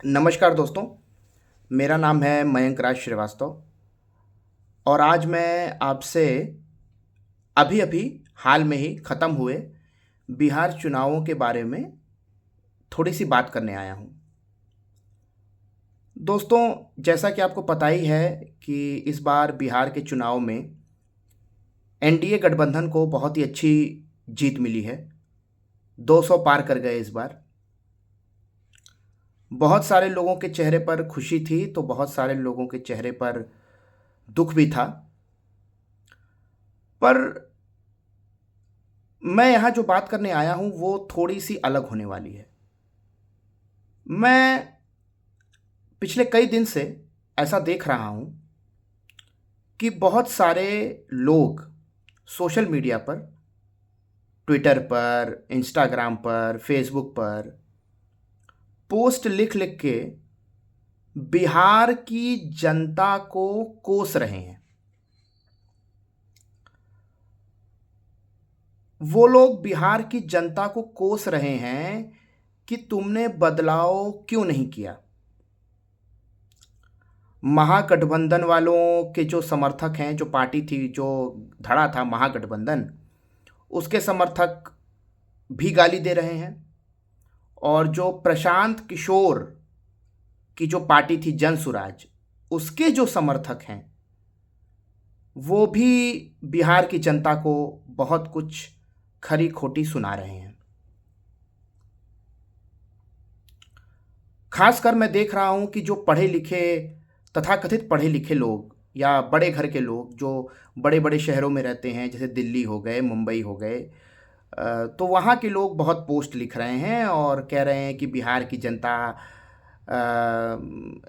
नमस्कार दोस्तों, मेरा नाम है मयंक राज श्रीवास्तव और आज मैं आपसे अभी-अभी हाल में ही ख़त्म हुए बिहार चुनावों के बारे में थोड़ी-सी बात करने आया हूँ। दोस्तों, जैसा कि आपको पता ही है कि इस बार बिहार के चुनाव में एनडीए गठबंधन को बहुत ही अच्छी जीत मिली है। 200 पार कर गए इस बार। बहुत सारे लोगों के चेहरे पर खुशी थी, तो बहुत सारे लोगों के चेहरे पर दुःख भी था। पर मैं यहाँ जो बात करने आया हूँ वो थोड़ी-सी अलग होने वाली है। मैं पिछले कई दिन से ऐसा देख रहा हूँ कि बहुत सारे लोग सोशल मीडिया पर, ट्विटर पर, इंस्टाग्राम पर, फेसबुक पर पोस्ट लिख-लिख के बिहार की जनता को कोस रहे हैं। वो लोग बिहार की जनता को कोस रहे हैं कि तुमने बदलाव क्यों नहीं किया? महागठबंधन वालों के जो समर्थक हैं, जो पार्टी थी, जो धड़ा था महागठबंधन, उसके समर्थक भी गाली दे रहे हैं और जो प्रशांत किशोर की जो पार्टी थी जनसुराज, उसके जो समर्थक हैं, वो भी बिहार की जनता को बहुत कुछ खरी-खोटी सुना रहे हैं। खासकर मैं देख रहा हूँ कि जो पढ़े-लिखे, तथाकथित पढ़े-लिखे लोग या बड़े घर के लोग जो बड़े-बड़े शहरों में रहते हैं, जैसे दिल्ली हो गए, मुंबई हो गए, तो वहाँ के लोग बहुत पोस्ट लिख रहे हैं और कह रहे हैं कि बिहार की जनता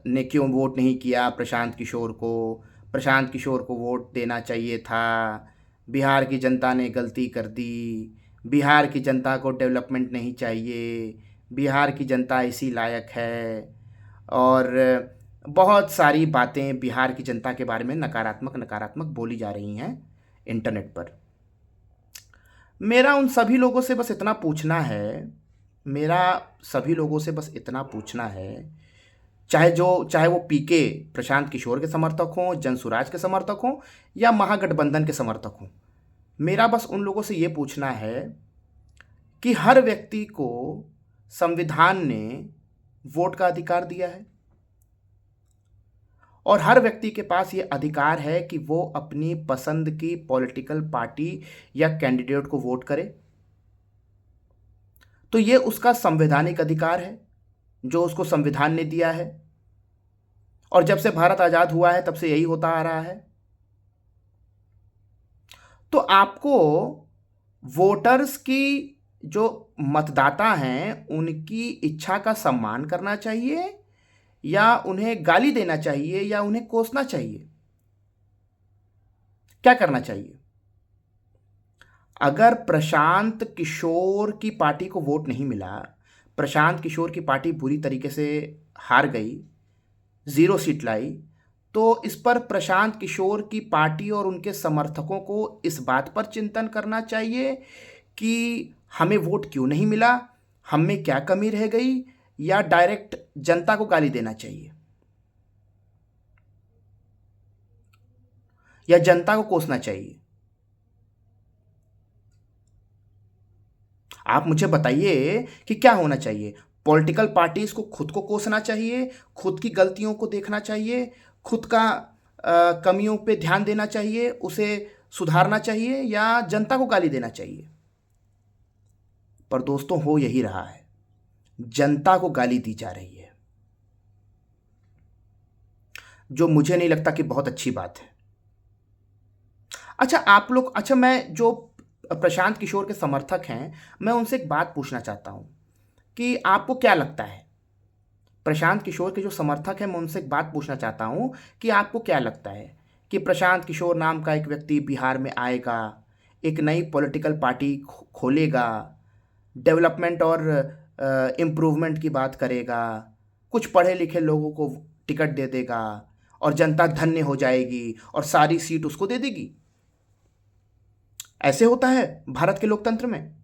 ने क्यों वोट नहीं किया प्रशांत किशोर को, प्रशांत किशोर को वोट देना चाहिए था, बिहार की जनता ने गलती कर दी, बिहार की जनता को डेवलपमेंट नहीं चाहिए, बिहार की जनता इसी लायक है और बहुत सारी बातें बिहार की जनता के बारे में नकारात्मक नकारात्मक बोली जा रही हैं इंटरनेट पर। मेरा उन सभी लोगों से बस इतना पूछना है, मेरा सभी लोगों से बस इतना पूछना है, चाहे वो पीके प्रशांत किशोर के समर्थक हों, जनसुराज के समर्थक हों या महागठबंधन के समर्थक हों। मेरा बस उन लोगों से ये पूछना है कि हर व्यक्ति को संविधान ने वोट का अधिकार दिया है और हर व्यक्ति के पास ये अधिकार है कि वो अपनी पसंद की पॉलिटिकल पार्टी या कैंडिडेट को वोट करे। तो ये उसका संवैधानिक अधिकार है जो उसको संविधान ने दिया है और जब से भारत आज़ाद हुआ है तब से यही होता आ रहा है। तो आपको वोटर्स की, जो मतदाता हैं, उनकी इच्छा का सम्मान करना चाहिए या उन्हें गाली देना चाहिए या उन्हें कोसना चाहिए? क्या करना चाहिए? अगर प्रशांत किशोर की पार्टी को वोट नहीं मिला, प्रशांत किशोर की पार्टी बुरी तरीके से हार गई, 0 सीट लाई, तो इस पर प्रशांत किशोर की पार्टी और उनके समर्थकों को इस बात पर चिंतन करना चाहिए कि हमें वोट क्यों नहीं मिला, हम में क्या कमी रह गई, या डायरेक्ट जनता को गाली देना चाहिए या जनता को कोसना चाहिए? आप मुझे बताइए कि क्या होना चाहिए? पॉलिटिकल पार्टीज़ को खुद को कोसना चाहिए, खुद की गलतियों को देखना चाहिए, खुद का कमियों पे ध्यान देना चाहिए, उसे सुधारना चाहिए या जनता को गाली देना चाहिए? पर दोस्तों, हो यही रहा है। जनता को गाली दी जा रही है, जो मुझे नहीं लगता कि बहुत अच्छी बात है। अच्छा, मैं जो प्रशांत किशोर के समर्थक हैं, मैं उनसे एक बात पूछना चाहता हूँ कि आपको क्या लगता है? प्रशांत किशोर के जो समर्थक हैं, मैं उनसे एक बात पूछना चाहता हूँ कि आपको क्या लगता है कि प्रशांत किशोर नाम का एक व्यक्ति बिहार में आएगा, एक नई पॉलिटिकल पार्टी खोलेगा, डेवलपमेंट और इम्प्रूवमेंट की बात करेगा, कुछ पढ़े लिखे लोगों को टिकट दे देगा और जनता धन्य हो जाएगी और सारी सीट उसको दे देगी? ऐसे होता है भारत के लोकतंत्र में?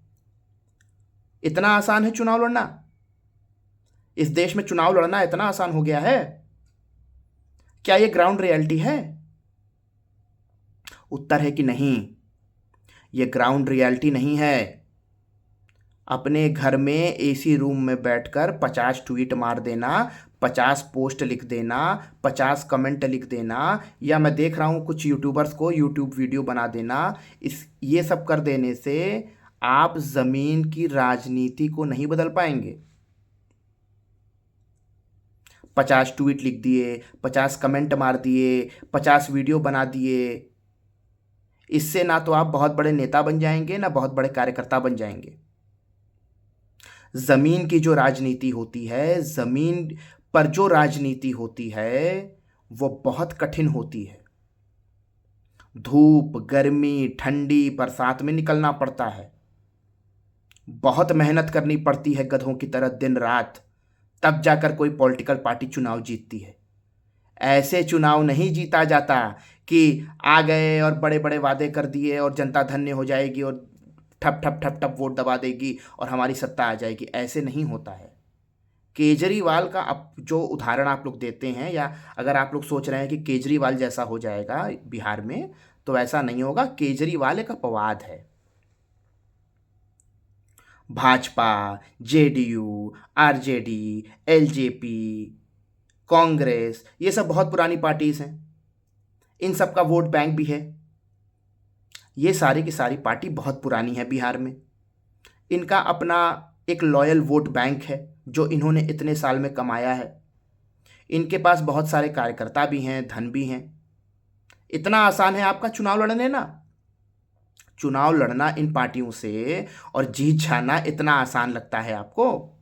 इतना आसान है चुनाव लड़ना? इस देश में चुनाव लड़ना इतना आसान हो गया है? क्या ये ग्राउंड रियलिटी है? उत्तर है कि नहीं, ये ग्राउंड रियलिटी नहीं है। अपने घर में एसी रूम में बैठकर 50 ट्वीट मार देना, 50 पोस्ट लिख देना, 50 कमेंट लिख देना, या मैं देख रहा हूँ कुछ यूट्यूबर्स को यूट्यूब वीडियो बना देना, ये सब कर देने से आप ज़मीन की राजनीति को नहीं बदल पाएंगे। 50 ट्वीट लिख दिए, 50 कमेंट मार दिए, 50 वीडियो बना दिए, इससे ना तो आप बहुत बड़े नेता बन जाएंगे ना बहुत बड़े कार्यकर्ता बन जाएंगे। जमीन की जो राजनीति होती है, जमीन पर जो राजनीति होती है, वो बहुत कठिन होती है। धूप, गर्मी, ठंडी, बरसात में निकलना पड़ता है, बहुत मेहनत करनी पड़ती है गधों की तरह दिन रात, तब जाकर कोई पॉलिटिकल पार्टी चुनाव जीतती है। ऐसे चुनाव नहीं जीता जाता कि आ गए और बड़े बड़े वादे कर दिए और जनता धन्य हो जाएगी और ठप ठप ठप ठप वोट दबा देगी और हमारी सत्ता आ जाएगी। ऐसे नहीं होता है। केजरीवाल का अब जो उदाहरण आप लोग देते हैं, या अगर आप लोग सोच रहे हैं कि केजरीवाल जैसा हो जाएगा बिहार में, तो ऐसा नहीं होगा। केजरीवाल एक अपवाद है। Bhajpa, JDU, RJD, LJP, Congress, ये सब बहुत पुरानी पार्टीज हैं। इन सब का वोट बैंक भी है। ये सारी की सारी पार्टी बहुत पुरानी है बिहार में। इनका अपना एक लॉयल वोट बैंक है जो इन्होंने इतने साल में कमाया है। इनके पास बहुत सारे कार्यकर्ता भी हैं, धन भी हैं। इतना आसान है आपका चुनाव लड़ने ना। चुनाव लड़ना इन पार्टियों से और जीत जाना इतना आसान लगता है आपको?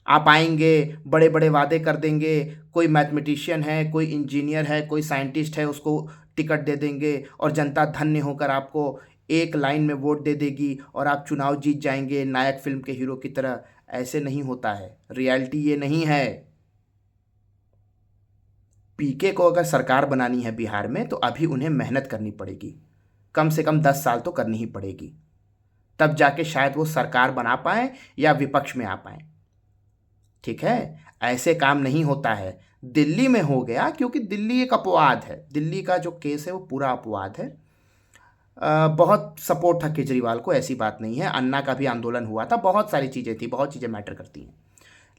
आप आएंगे, बड़े बड़े वादे कर देंगे, कोई मैथमेटिशियन है, कोई इंजीनियर है, कोई साइंटिस्ट है, उसको टिकट दे देंगे और जनता धन्य होकर आपको एक लाइन में वोट दे देगी और आप चुनाव जीत जाएंगे नायक फिल्म के हीरो की तरह। ऐसे नहीं होता है। रियलिटी ये नहीं है। पीके को अगर सरकार बनानी है बिहार में, तो अभी उन्हें मेहनत करनी पड़ेगी, कम से कम 10 साल तो करनी ही पड़ेगी, तब जाके शायद वो सरकार बना पाए या विपक्ष में आ पाए। ठीक है, ऐसे काम नहीं होता है। दिल्ली में हो गया क्योंकि दिल्ली एक अपवाद है। दिल्ली का जो केस है वो पूरा अपवाद है। बहुत सपोर्ट था केजरीवाल को, ऐसी बात नहीं है। अन्ना का भी आंदोलन हुआ था, बहुत सारी चीज़ें थी, बहुत चीज़ें मैटर करती हैं।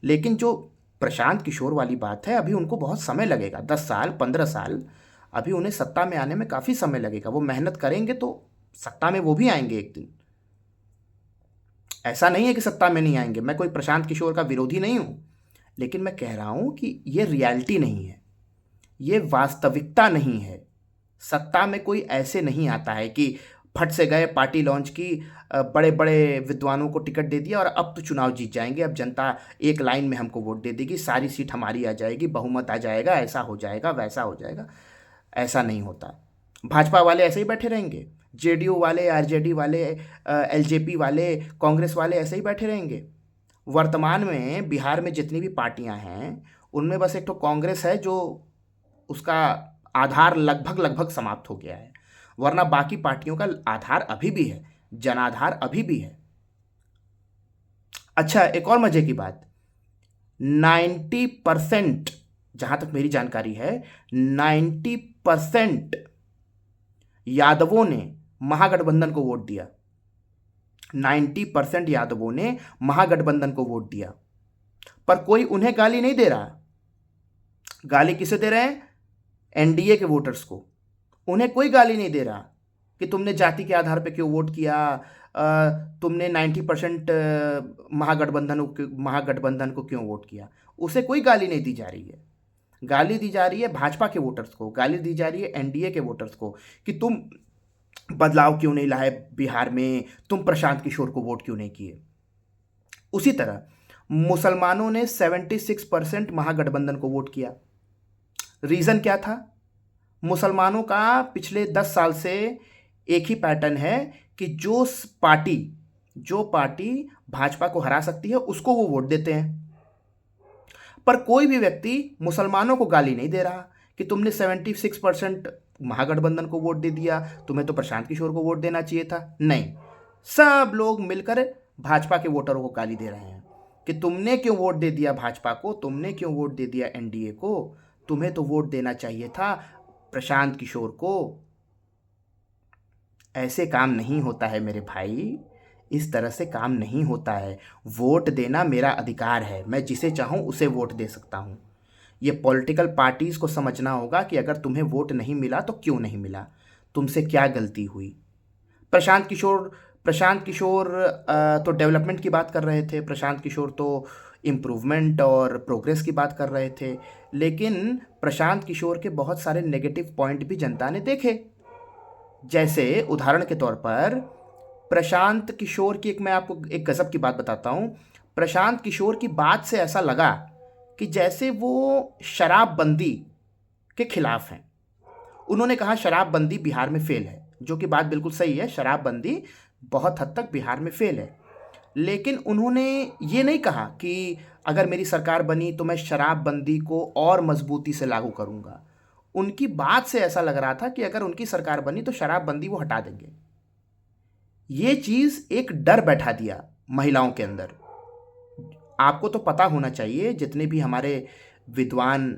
लेकिन जो प्रशांत किशोर वाली बात है, अभी उनको बहुत समय लगेगा, 10 साल 15 साल, अभी उन्हें सत्ता में आने में काफ़ी समय लगेगा। वो मेहनत करेंगे तो सत्ता में वो भी आएंगे एक दिन। ऐसा नहीं है कि सत्ता में नहीं आएंगे। मैं कोई प्रशांत किशोर का विरोधी नहीं हूँ, लेकिन मैं कह रहा हूँ कि ये रियलिटी नहीं है, ये वास्तविकता नहीं है। सत्ता में कोई ऐसे नहीं आता है कि फट से गए, पार्टी लॉन्च की, बड़े बड़े विद्वानों को टिकट दे दिया और अब तो चुनाव जीत जाएंगे, अब जनता एक लाइन में हमको वोट दे देगी, सारी सीट हमारी आ जाएगी, बहुमत आ जाएगा, ऐसा हो जाएगा, वैसा हो जाएगा। ऐसा नहीं होता। भाजपा वाले ऐसे ही बैठे रहेंगे, जेडीयू वाले, आरजेडी वाले, एलजेपी वाले, कांग्रेस वाले ऐसे ही बैठे रहेंगे। वर्तमान में बिहार में जितनी भी पार्टियां हैं, उनमें बस एक तो कांग्रेस है जो उसका आधार लगभग लगभग समाप्त हो गया है, वरना बाकी पार्टियों का आधार अभी भी है, जनाधार अभी भी है। अच्छा, एक और मजे की बात, 90%, जहां तक मेरी जानकारी है, 90% यादवों ने महागठबंधन को वोट दिया। 90% यादवों ने महागठबंधन को वोट दिया, पर कोई उन्हें गाली नहीं दे रहा। गाली किसे दे रहे हैं? एनडीए के वोटर्स को। उन्हें कोई गाली नहीं दे रहा कि तुमने जाति के आधार पे क्यों वोट किया, तुमने 90% महागठबंधन को क्यों वोट किया। उसे कोई गाली नहीं दी जा रही है। गाली दी जा रही है भाजपा के वोटर्स को, गाली दी जा रही है एनडीए के वोटर्स को कि तुम बदलाव क्यों नहीं लाए बिहार में, तुम प्रशांत किशोर को वोट क्यों नहीं किए। उसी तरह मुसलमानों ने 76% महागठबंधन को वोट किया। रीज़न क्या था? मुसलमानों का पिछले 10 साल से एक ही पैटर्न है कि जो पार्टी भाजपा को हरा सकती है उसको वो वोट देते हैं। पर कोई भी व्यक्ति मुसलमानों को गाली नहीं दे रहा कि तुमने 76% महागठबंधन को वोट दे दिया, तुम्हें तो प्रशांत किशोर को वोट देना चाहिए था। नहीं, सब लोग मिलकर भाजपा के वोटरों को गाली दे रहे हैं कि तुमने क्यों वोट दे दिया भाजपा को, तुमने क्यों वोट दे दिया एनडीए को, तुम्हें तो वोट देना चाहिए था प्रशांत किशोर को। ऐसे काम नहीं होता है मेरे भाई, इस तरह से काम नहीं होता है। वोट देना मेरा अधिकार है, मैं जिसे चाहूँ उसे वोट दे सकता हूँ। ये पॉलिटिकल पार्टीज़ को समझना होगा कि अगर तुम्हें वोट नहीं मिला तो क्यों नहीं मिला, तुमसे क्या गलती हुई। प्रशांत किशोर प्रशांत किशोर तो डेवलपमेंट की बात कर रहे थे, प्रशांत किशोर तो इम्प्रूवमेंट और प्रोग्रेस की बात कर रहे थे, लेकिन प्रशांत किशोर के बहुत सारे नेगेटिव पॉइंट भी जनता ने देखे। जैसे उदाहरण के तौर पर प्रशांत किशोर की मैं आपको एक गज़ब की बात बताता हूँ। प्रशांत किशोर की बात से ऐसा लगा कि जैसे वो शराबबंदी के खिलाफ हैं। उन्होंने कहा शराबबंदी बिहार में फेल है, जो कि बात बिल्कुल सही है, शराबबंदी बहुत हद तक बिहार में फेल है। लेकिन उन्होंने ये नहीं कहा कि अगर मेरी सरकार बनी तो मैं शराबबंदी को और मजबूती से लागू करूँगा। उनकी बात से ऐसा लग रहा था कि अगर उनकी सरकार बनी तो शराबबंदी वो हटा देंगे। ये चीज़ एक डर बैठा दिया महिलाओं के अंदर। आपको तो पता होना चाहिए, जितने भी हमारे विद्वान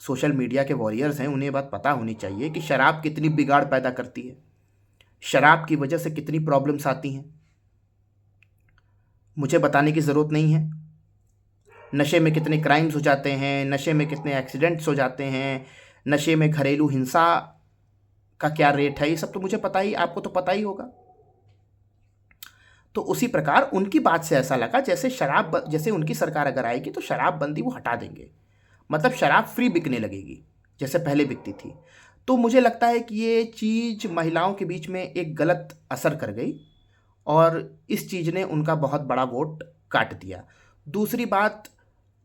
सोशल मीडिया के वॉरियर्स हैं उन्हें बात पता होनी चाहिए कि शराब कितनी बिगाड़ पैदा करती है, शराब की वजह से कितनी प्रॉब्लम्स आती हैं। मुझे बताने की ज़रूरत नहीं है। नशे में कितने क्राइम्स हो जाते हैं, नशे में कितने एक्सीडेंट्स हो जाते हैं, नशे में घरेलू हिंसा का क्या रेट है, ये सब तो मुझे पता ही, आपको तो पता ही होगा। तो उसी प्रकार उनकी बात से ऐसा लगा जैसे उनकी सरकार अगर आएगी तो शराबबंदी वो हटा देंगे, मतलब शराब फ्री बिकने लगेगी जैसे पहले बिकती थी। तो मुझे लगता है कि ये चीज़ महिलाओं के बीच में एक गलत असर कर गई और इस चीज़ ने उनका बहुत बड़ा वोट काट दिया। दूसरी बात,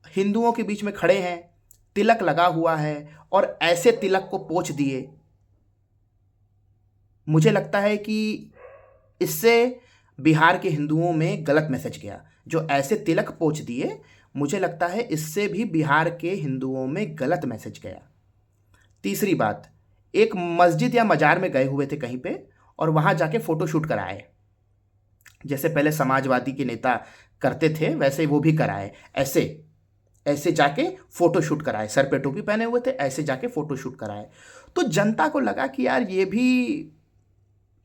हिंदुओं के बीच में खड़े हैं, तिलक लगा हुआ है और ऐसे तिलक को पोंछ दिए। मुझे लगता है कि इससे बिहार के हिंदुओं में गलत मैसेज गया। जो ऐसे तिलक पोंछ दिए, मुझे लगता है इससे भी बिहार के हिंदुओं में गलत मैसेज गया। तीसरी बात, एक मस्जिद या मजार में गए हुए थे कहीं पे और वहाँ जाके फ़ोटोशूट कराए। जैसे पहले समाजवादी के नेता करते थे वैसे वो भी कराए, ऐसे ऐसे जाके फ़ोटोशूट कराए, सर पे टोपी पहने हुए थे, ऐसे जाके फ़ोटोशूट कराए। तो जनता को लगा कि यार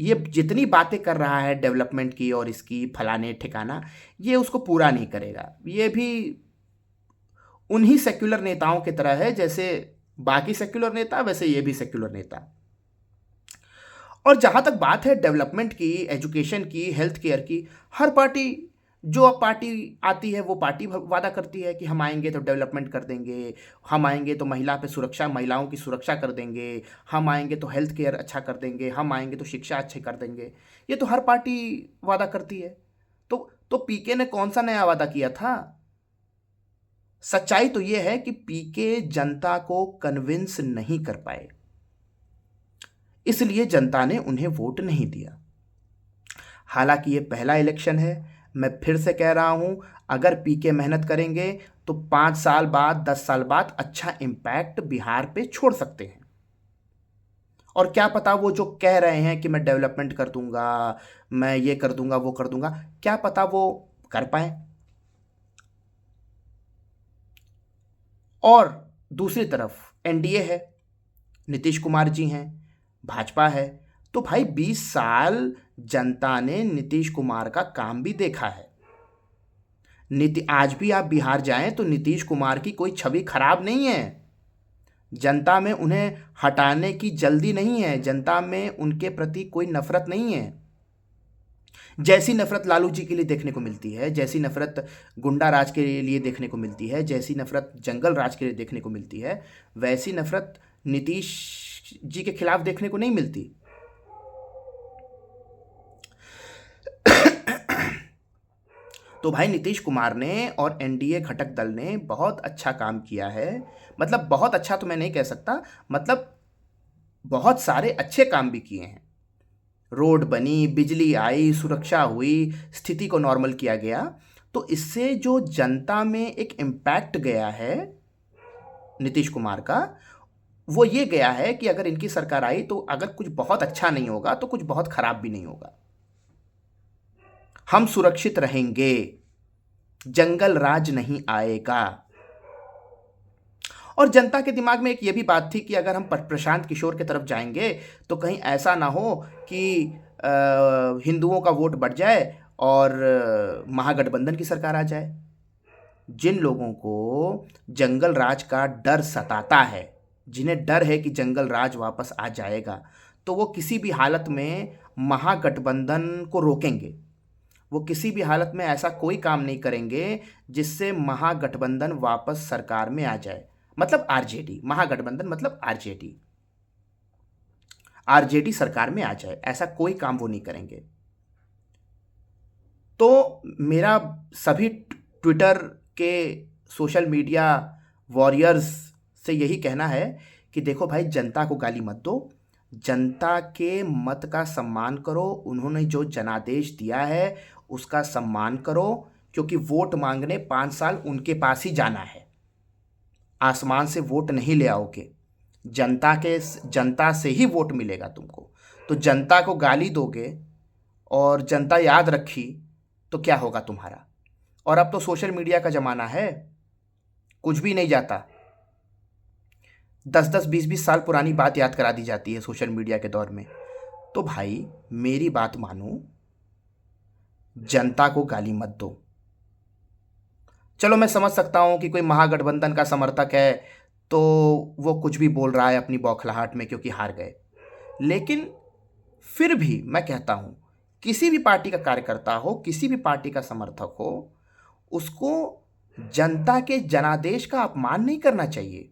ये जितनी बातें कर रहा है डेवलपमेंट की और इसकी फलाने ठिकाना, ये उसको पूरा नहीं करेगा। ये भी उन्हीं सेक्युलर नेताओं की तरह है, जैसे बाकी सेक्युलर नेता वैसे ये भी सेक्युलर नेता। और जहाँ तक बात है डेवलपमेंट की, एजुकेशन की, हेल्थ केयर की, हर पार्टी, जो पार्टी आती है वो पार्टी वादा करती है कि हम आएंगे तो डेवलपमेंट कर देंगे, हम आएंगे तो महिलाओं की सुरक्षा कर देंगे, हम आएंगे तो हेल्थ केयर अच्छा कर देंगे, हम आएंगे तो शिक्षा अच्छी कर देंगे। ये तो हर पार्टी वादा करती है। तो पीके ने कौन सा नया वादा किया था? सच्चाई तो ये है कि पीके जनता को कन्विंस नहीं कर पाए, इसलिए जनता ने उन्हें वोट नहीं दिया। हालांकि ये पहला इलेक्शन है, मैं फिर से कह रहा हूं, अगर पीके मेहनत करेंगे तो 5 साल बाद, 10 साल बाद अच्छा इम्पैक्ट बिहार पे छोड़ सकते हैं। और क्या पता वो जो कह रहे हैं कि मैं डेवलपमेंट कर दूंगा, मैं ये कर दूंगा, वो कर दूंगा, क्या पता वो कर पाए। और दूसरी तरफ एनडीए है, नीतीश कुमार जी हैं, भाजपा है। तो भाई 20 साल जनता ने नीतीश कुमार का काम भी देखा है। आज भी आप बिहार जाएं तो नीतीश कुमार की कोई छवि खराब नहीं है। जनता में उन्हें हटाने की जल्दी नहीं है, जनता में उनके प्रति कोई नफरत नहीं है। जैसी नफरत लालू जी के लिए देखने को मिलती है, जैसी नफरत गुंडा राज के लिए देखने को मिलती है, जैसी नफरत जंगल राज के लिए देखने को मिलती है, वैसी नफरत नीतीश जी के खिलाफ देखने को नहीं मिलती। तो भाई नीतीश कुमार ने और एनडीए घटक दल ने बहुत अच्छा काम किया है। मतलब बहुत अच्छा तो मैं नहीं कह सकता, मतलब बहुत सारे अच्छे काम भी किए हैं। रोड बनी, बिजली आई, सुरक्षा हुई, स्थिति को नॉर्मल किया गया। तो इससे जो जनता में एक इम्पैक्ट गया है नीतीश कुमार का, वो ये गया है कि अगर इनकी सरकार आई तो अगर कुछ बहुत अच्छा नहीं होगा तो कुछ बहुत खराब भी नहीं होगा। हम सुरक्षित रहेंगे। जंगल राज नहीं आएगा। और जनता के दिमाग में एक ये भी बात थी कि अगर हम प्रशांत किशोर की तरफ जाएंगे तो कहीं ऐसा ना हो कि हिंदुओं का वोट बढ़ जाए और महागठबंधन की सरकार आ जाए। जिन लोगों को जंगल राज का डर सताता है, जिन्हें डर है कि जंगल राज वापस आ जाएगा, तो वो किसी भी हालत में महागठबंधन को रोकेंगे। वो किसी भी हालत में ऐसा कोई काम नहीं करेंगे जिससे महागठबंधन वापस सरकार में आ जाए। मतलब आरजेडी, महागठबंधन मतलब आरजेडी, आरजेडी सरकार में आ जाए, ऐसा कोई काम वो नहीं करेंगे। तो मेरा सभी ट्विटर के सोशल मीडिया वॉरियर्स से यही कहना है कि देखो भाई, जनता को गाली मत दो, जनता के मत का सम्मान करो। उन्होंने जो जनादेश दिया है उसका सम्मान करो, क्योंकि वोट मांगने 5 साल उनके पास ही जाना है। आसमान से वोट नहीं ले आओगे, जनता से ही वोट मिलेगा तुमको। तो जनता को गाली दोगे और जनता याद रखी तो क्या होगा तुम्हारा। और अब तो सोशल मीडिया का ज़माना है, कुछ भी नहीं जाता। 10-10, 20-20 साल पुरानी बात याद करा दी जाती है सोशल मीडिया के दौर में। तो भाई मेरी बात मानो, जनता को गाली मत दो। चलो मैं समझ सकता हूँ कि कोई महागठबंधन का समर्थक है तो वो कुछ भी बोल रहा है अपनी बौखलाहट में क्योंकि हार गए, लेकिन फिर भी मैं कहता हूँ, किसी भी पार्टी का कार्यकर्ता हो, किसी भी पार्टी का समर्थक हो, उसको जनता के जनादेश का अपमान नहीं करना चाहिए।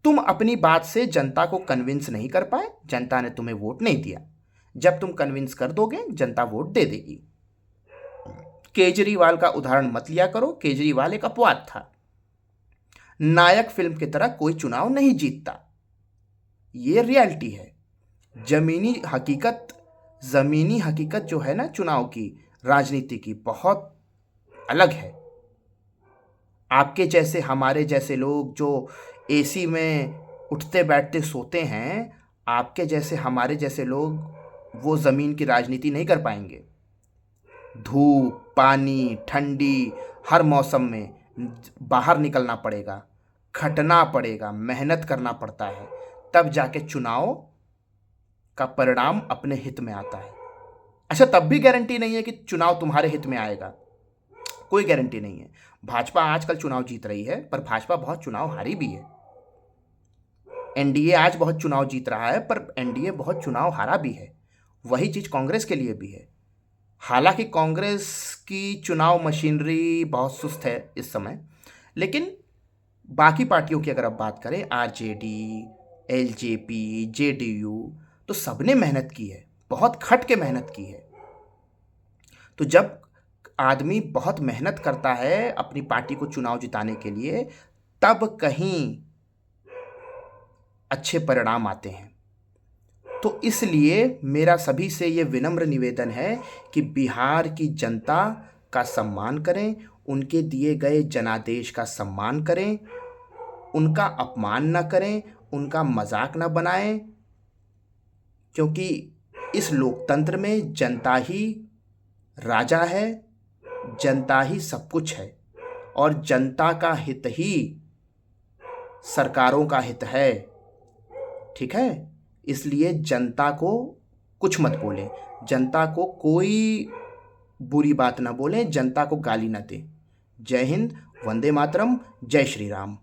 तुम अपनी बात से जनता को कन्विंस नहीं कर पाए, जनता ने तुम्हें वोट नहीं दिया। जब तुम कन्विंस कर दोगे, जनता वोट दे देगी। केजरीवाल का उदाहरण मत लिया करो, केजरीवाल एक अपवाद था। नायक फिल्म की तरह कोई चुनाव नहीं जीतता, ये रियलिटी है। जमीनी हकीकत जो है ना चुनाव की, राजनीति की, बहुत अलग है। आपके जैसे, हमारे जैसे लोग जो एसी में उठते बैठते सोते हैं, आपके जैसे, हमारे जैसे लोग वो ज़मीन की राजनीति नहीं कर पाएंगे। धूप, पानी, ठंडी, हर मौसम में बाहर निकलना पड़ेगा, खटना पड़ेगा, मेहनत करना पड़ता है, तब जाके चुनाव का परिणाम अपने हित में आता है। अच्छा, तब भी गारंटी नहीं है कि चुनाव तुम्हारे हित में आएगा, कोई गारंटी नहीं है। भाजपा आजकल चुनाव जीत रही है, पर भाजपा बहुत चुनाव हारी भी है। एनडीए आज बहुत चुनाव जीत रहा है, पर एनडीए बहुत चुनाव हारा भी है। वही चीज़ कांग्रेस के लिए भी है। हालांकि कांग्रेस की चुनाव मशीनरी बहुत सुस्त है इस समय, लेकिन बाकी पार्टियों की अगर आप बात करें, आरजेडी, एलजेपी, जेडीयू, तो सबने मेहनत की है, बहुत खट के मेहनत की है। तो जब आदमी बहुत मेहनत करता है अपनी पार्टी को चुनाव जिताने के लिए, तब कहीं अच्छे परिणाम आते हैं। तो इसलिए मेरा सभी से ये विनम्र निवेदन है कि बिहार की जनता का सम्मान करें, उनके दिए गए जनादेश का सम्मान करें, उनका अपमान न करें, उनका मजाक न बनाएं, क्योंकि इस लोकतंत्र में जनता ही राजा है, जनता ही सब कुछ है, और जनता का हित ही सरकारों का हित है। ठीक है, इसलिए जनता को कुछ मत बोलें, जनता को कोई बुरी बात ना बोलें, जनता को गाली ना दें। जय हिंद, वंदे मातरम, जय श्री राम।